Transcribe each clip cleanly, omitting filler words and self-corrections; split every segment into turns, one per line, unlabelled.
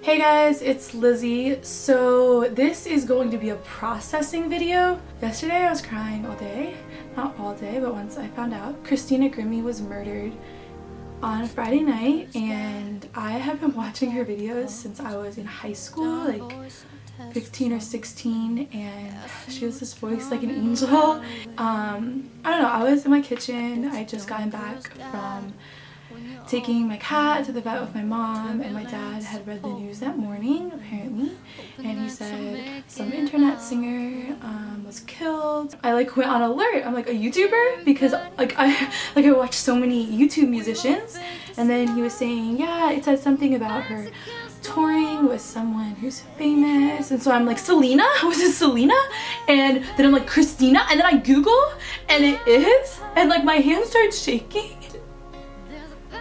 Hey guys, it's Lizzie. So this is going to be a processing video. Yesterday I was crying all day. Not all day, but once I found out Christina Grimmie was murdered on Friday night, and I have been watching her videos since I was in high school, like 15 or 16, and she has this voice like an angel. I don't know, I was in my kitchen. I just gotten back from taking my cat to the vet with my mom, and my dad had read the news that morning apparently, and he said some internet singer was killed. I like went on alert. I'm like, a YouTuber? Because I watch so many YouTube musicians, and then he was saying, yeah, it said something about her touring with someone who's famous, and so I'm like, Selena? Was it Selena? And then I'm like, Christina? And then I Google, and it is, and like my hand starts shaking.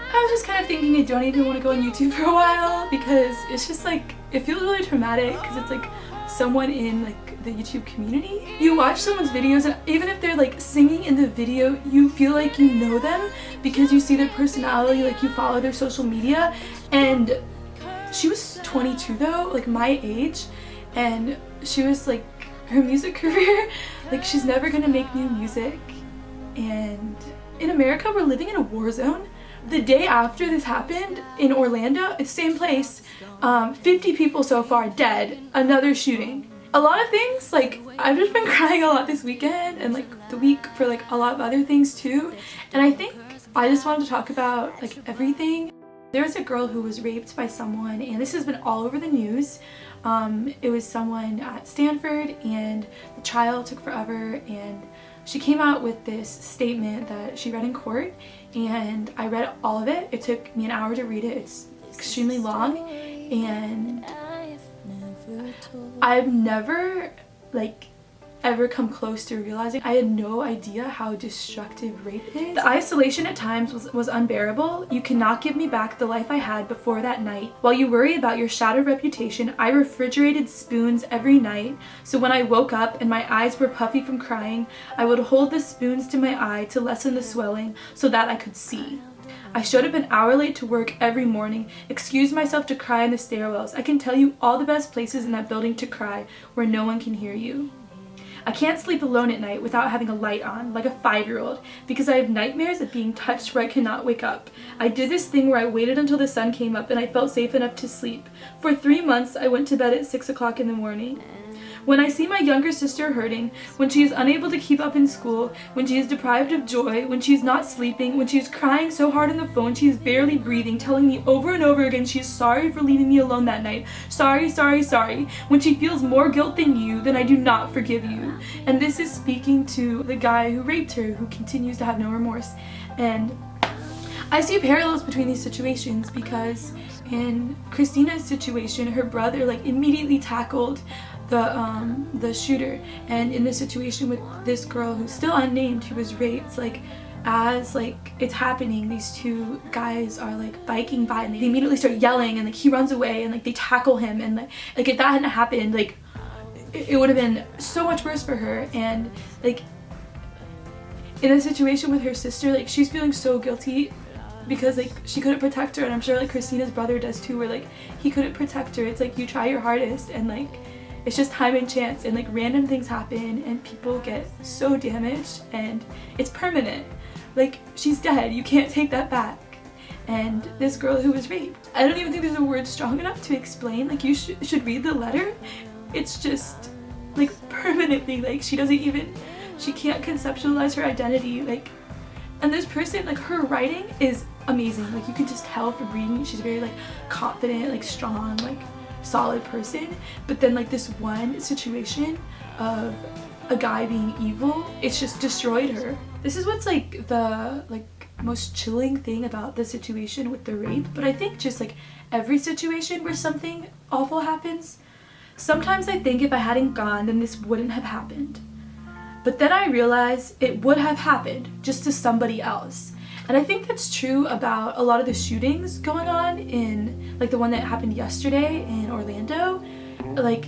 I was just kind of thinking I don't even want to go on YouTube for a while, because it's just like, it feels really traumatic because it's like someone in like the YouTube community. You watch someone's videos, and even if they're like singing in the video, you feel like you know them because you see their personality, like you follow their social media. And she was 22 though, like my age, and she was like, her music career, like she's never gonna make new music. And in America, we're living in a war zone. The day after this happened in Orlando, it's the same place, 50 people so far dead, another shooting. A lot of things, like I've just been crying a lot this weekend, and like the week for like a lot of other things too. And I think I just wanted to talk about like everything. There was a girl who was raped by someone, and this has been all over the news. It was someone at Stanford, and the trial took forever, and she came out with this statement that she read in court, and I read all of it. It took me an hour to read it. It's extremely long, and I've never like ever come close to realizing I had no idea how destructive rape is. The isolation at times was unbearable. You cannot give me back the life I had before that night. While you worry about your shattered reputation, I refrigerated spoons every night, so when I woke up and my eyes were puffy from crying, I would hold the spoons to my eye to lessen the swelling so that I could see. I showed up an hour late to work every morning, excused myself to cry in the stairwells. I can tell you all the best places in that building to cry where no one can hear you. I can't sleep alone at night without having a light on, like a 5-year-old, because I have nightmares of being touched where I cannot wake up. I did this thing where I waited until the sun came up and I felt safe enough to sleep. For 3 months, I went to bed at 6 o'clock in the morning. When I see my younger sister hurting, when she is unable to keep up in school, when she is deprived of joy, when she is not sleeping, when she is crying so hard on the phone she is barely breathing, telling me over and over again she is sorry for leaving me alone that night, sorry, sorry, sorry, when she feels more guilt than you, then I do not forgive you. And this is speaking to the guy who raped her, who continues to have no remorse. And I see parallels between these situations, because in Christina's situation, her brother like immediately tackled the shooter, and in this situation with this girl who's still unnamed, who was raped, like as like it's happening, these two guys are like biking by, and they immediately start yelling, and like he runs away, and like they tackle him, and like if that hadn't happened, like it would have been so much worse for her. And like in a situation with her sister, like she's feeling so guilty because like she couldn't protect her, and I'm sure like Christina's brother does too, where like he couldn't protect her. It's like you try your hardest, and like it's just time and chance, and like random things happen, and people get so damaged, and it's permanent. Like she's dead, you can't take that back. And this girl who was raped, I don't even think there's a word strong enough to explain. Like you should read the letter. It's just like permanently, like she can't conceptualize her identity. Like, and this person, like her writing is amazing. Like you can just tell from reading, she's very like confident, like strong, like solid person. But then like this one situation of a guy being evil, it's just destroyed her. This is what's like the most chilling thing about the situation with the rape. But I think just like every situation where something awful happens, sometimes I think if I hadn't gone, then this wouldn't have happened. But then I realize it would have happened, just to somebody else. And I think that's true about a lot of the shootings going on, in like the one that happened yesterday in Orlando. Like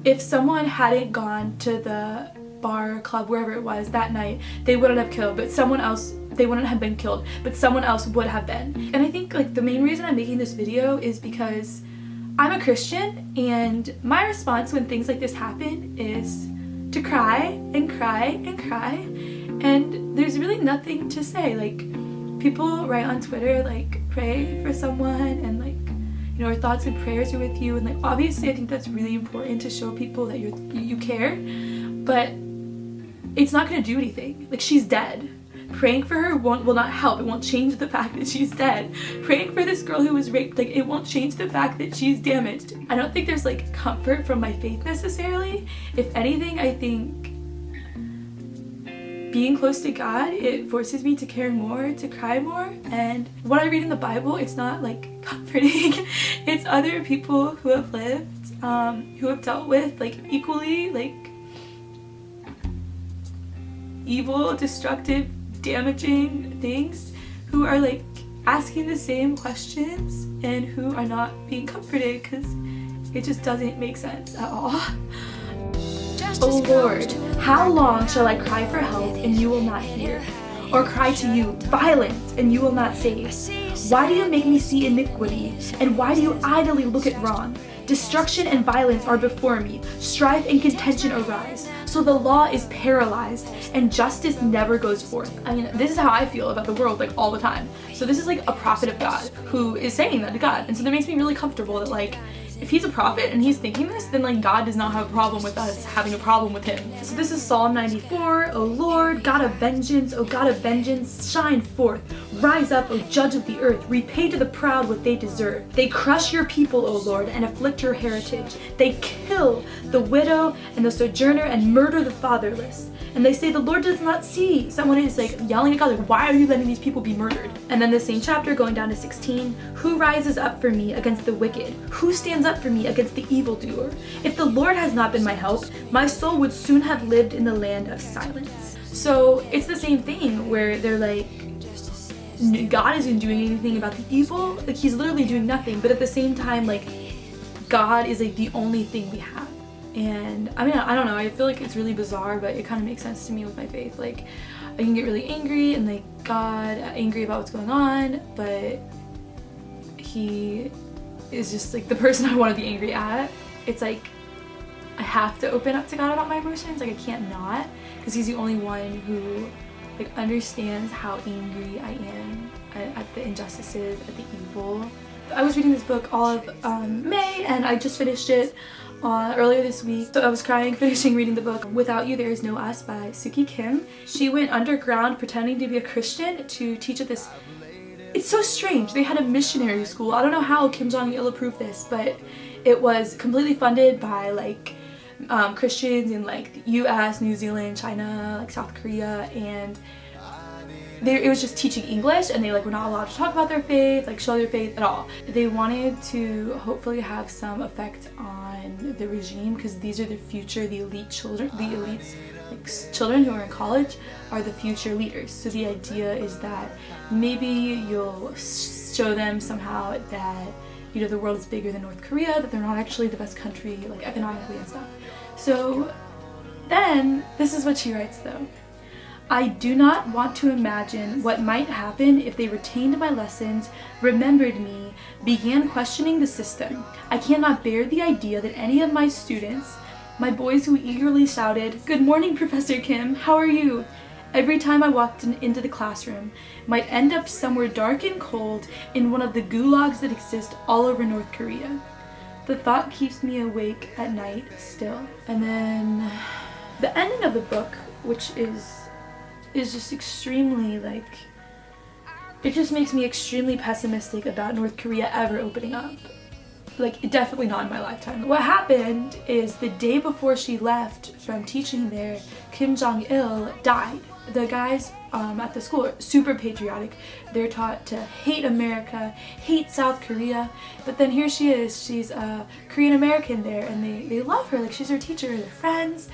if someone hadn't gone to the bar, club, wherever it was that night, they wouldn't have killed, but someone else, they wouldn't have been killed, but someone else would have been. And I think like the main reason I'm making this video is because I'm a Christian, and my response when things like this happen is to cry and cry and cry, and there's really nothing to say. Like, people write on Twitter, like, pray for someone, and like, you know, our thoughts and prayers are with you, and like, obviously I think that's really important to show people that you care, but it's not gonna do anything. Like, she's dead. Praying for her will not help. It won't change the fact that she's dead. Praying for this girl who was raped, like, it won't change the fact that she's damaged. I don't think there's like comfort from my faith necessarily. If anything, I think being close to God, it forces me to care more, to cry more. And what I read in the Bible, it's not like comforting. It's other people who have lived, who have dealt with like equally like evil, destructive, damaging things, who are like asking the same questions and who are not being comforted, because it just doesn't make sense at all. Oh Lord, how long shall I cry for help and you will not hear? Or cry to you, violence, and you will not save? Why do you make me see iniquity? And why do you idly look at wrong? Destruction and violence are before me. Strife and contention arise. So the law is paralyzed and justice never goes forth. I mean, this is how I feel about the world, like, all the time. So this is like a prophet of God who is saying that to God. And so that makes me really comfortable that, like, if he's a prophet and he's thinking this, then like God does not have a problem with us having a problem with him. So this is Psalm 94. O Lord, God of vengeance, O God of vengeance, shine forth. Rise up, O judge of the earth. Repay to the proud what they deserve. They crush your people, O Lord, and afflict your heritage. They kill the widow and the sojourner and murder the fatherless. And they say the Lord does not see. Someone is like yelling at God, like, why are you letting these people be murdered? And then the same chapter going down to 16, who rises up for me against the wicked? Who stands up for me against the evildoer? If the Lord has not been my help, my soul would soon have lived in the land of silence. So it's the same thing where they're like, God isn't doing anything about the evil. Like, he's literally doing nothing. But at the same time, like, God is like the only thing we have. And I mean, I don't know, I feel like it's really bizarre, but it kind of makes sense to me with my faith. Like, I can get really angry and like God angry about what's going on, but he is just like the person I want to be angry at. It's like I have to open up to God about my emotions. Like, I can't not, because he's the only one who like understands how angry I am at the injustices, at the evil. I was reading this book all of May, and I just finished it earlier this week. So I was crying finishing reading the book Without You There Is No Us by Suki Kim. She went underground pretending to be a Christian to teach at this, it's so strange, they had a missionary school. I don't know how Kim Jong-il approved this, but it was completely funded by like Christians in like the US, New Zealand, China, like South Korea, and it was just teaching English, and they like were not allowed to talk about their faith, like show their faith at all. They wanted to hopefully have some effect on the regime, because these are the future, the elite children, the elites, like children who are in college are the future leaders. So the idea is that maybe you'll show them somehow that, you know, the world is bigger than North Korea, that they're not actually the best country, like economically and stuff. So then, this is what she writes though. I do not want to imagine what might happen if they retained my lessons, remembered me, began questioning the system. I cannot bear the idea that any of my students, my boys who eagerly shouted, "Good morning, Professor Kim, how are you?" every time I walked into the classroom, might end up somewhere dark and cold in one of the gulags that exist all over North Korea. The thought keeps me awake at night still. And then the ending of the book, which is just extremely, like, it just makes me extremely pessimistic about North Korea ever opening up. Like, definitely not in my lifetime. What happened is the day before she left from teaching there, Kim Jong-il died. The guys at the school are super patriotic. They're taught to hate America, hate South Korea, but then here she is, she's a Korean American there, and they love her, like she's their teacher, they're friends.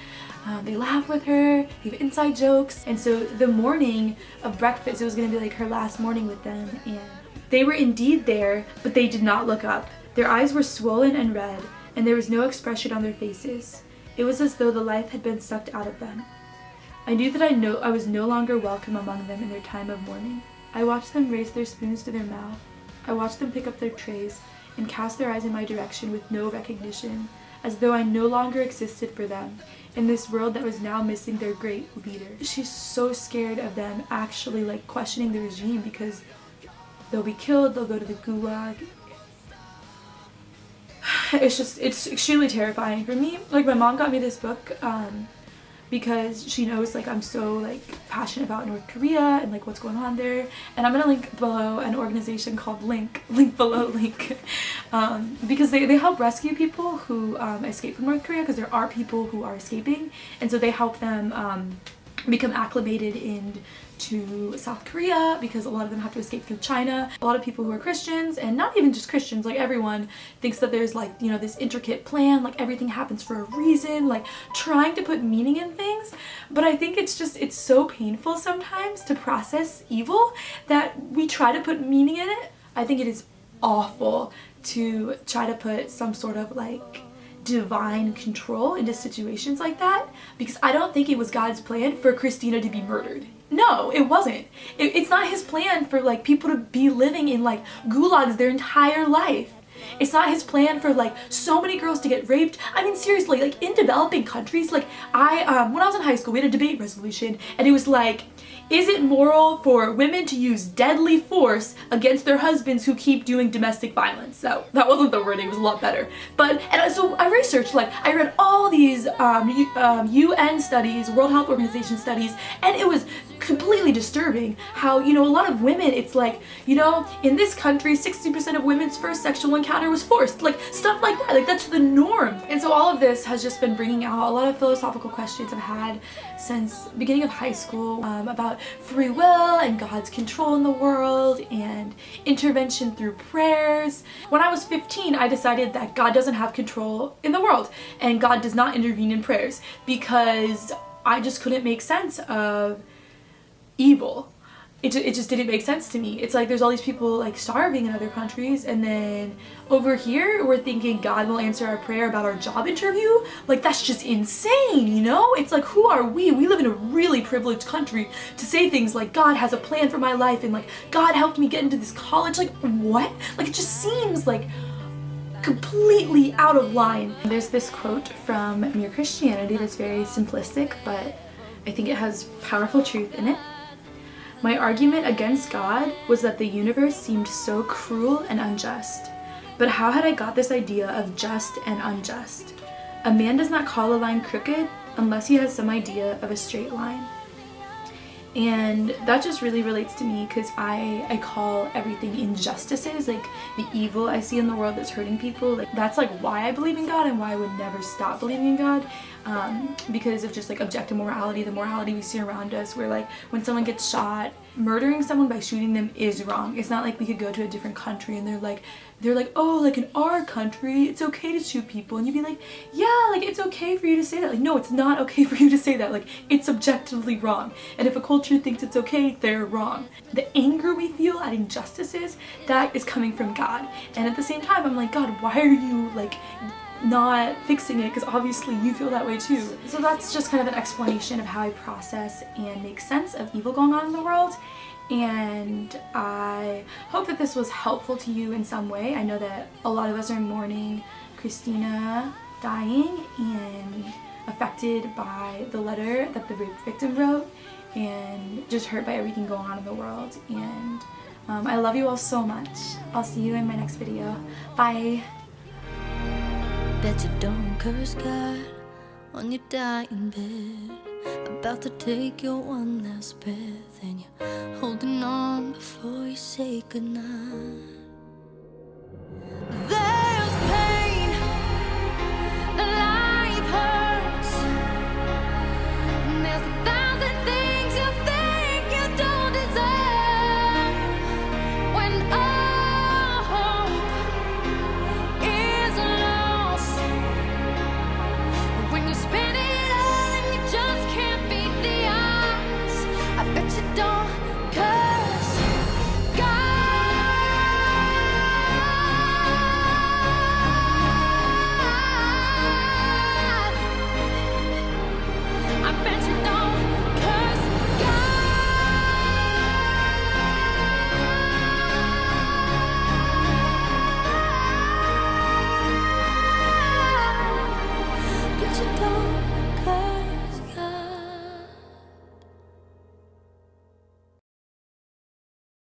They laugh with her, they have inside jokes. And so the morning of breakfast, it was going to be like her last morning with them, and they were indeed there, but they did not look up. Their eyes were swollen and red, and there was no expression on their faces. It was as though the life had been sucked out of them. I knew that I was no longer welcome among them in their time of mourning. I watched them raise their spoons to their mouth. I watched them pick up their trays and cast their eyes in my direction with no recognition, as though I no longer existed for them in this world that was now missing their great leader. She's so scared of them actually like questioning the regime, because they'll be killed, they'll go to the gulag. It's extremely terrifying for me. Like, my mom got me this book because she knows like I'm so like passionate about North Korea and like what's going on there, and I'm gonna link below an organization called link below because they help rescue people who escape from North Korea, because there are people who are escaping, and so they help them become acclimated into South Korea, because a lot of them have to escape through China. A lot of people who are Christians, and not even just Christians, like everyone thinks that there's like, you know, this intricate plan, like everything happens for a reason, like trying to put meaning in things. But I think it's so painful sometimes to process evil that we try to put meaning in it. I think it is awful to try to put some sort of like divine control into situations like that, because I don't think it was God's plan for Christina to be murdered. No, it wasn't. It's not his plan for like people to be living in like gulags their entire life. It's not his plan for like so many girls to get raped. I mean, seriously, like in developing countries, like when I was in high school, we had a debate resolution, and it was like, is it moral for women to use deadly force against their husbands who keep doing domestic violence? So that wasn't the wording, it was a lot better. But, and so I researched, like I read all these UN studies, World Health Organization studies, and it was completely disturbing how, you know, a lot of women, it's like, you know, in this country 60% of women's first sexual encounter was forced, like stuff like that, like that's the norm. And so all of this has just been bringing out a lot of philosophical questions I've had since beginning of high school about free will and God's control in the world and intervention through prayers. When I was 15, I decided that God doesn't have control in the world and God does not intervene in prayers, because I just couldn't make sense of evil. It just didn't make sense to me. It's like there's all these people like starving in other countries, and then over here we're thinking God will answer our prayer about our job interview. Like, that's just insane, you know? It's like, who are we? We live in a really privileged country to say things like God has a plan for my life and like God helped me get into this college. Like, what? Like, it just seems like completely out of line. There's this quote from Mere Christianity that's very simplistic, but I think it has powerful truth in it. My argument against God was that the universe seemed so cruel and unjust. But how had I got this idea of just and unjust? A man does not call a line crooked unless he has some idea of a straight line. And that just really relates to me, because I call everything injustices, like the evil I see in the world that's hurting people. Like, that's like why I believe in God and why I would never stop believing in God, because of just like objective morality, the morality we see around us, where like when someone gets shot, murdering someone by shooting them is wrong. It's not like we could go to a different country and they're like, oh, like in our country it's okay to shoot people, and you'd be like, yeah, like it's okay for you to say that. Like, no, it's not okay for you to say that. Like, it's objectively wrong, and if a culture thinks it's okay, they're wrong. The anger we feel at injustices, that is coming from God, and at the same time I'm like, God, why are you like not fixing it? Because obviously you feel that way too. So that's just kind of an explanation of how I process and make sense of evil going on in the world. And I hope that this was helpful to you in some way. I know that a lot of us are mourning Christina dying and affected by the letter that the rape victim wrote, and just hurt by everything going on in the world. And I love you all so much. I'll see you in my next video. Bye.
Bet you don't curse God on your dying bed, about to take your one last breath, and you're holding on before you say goodnight.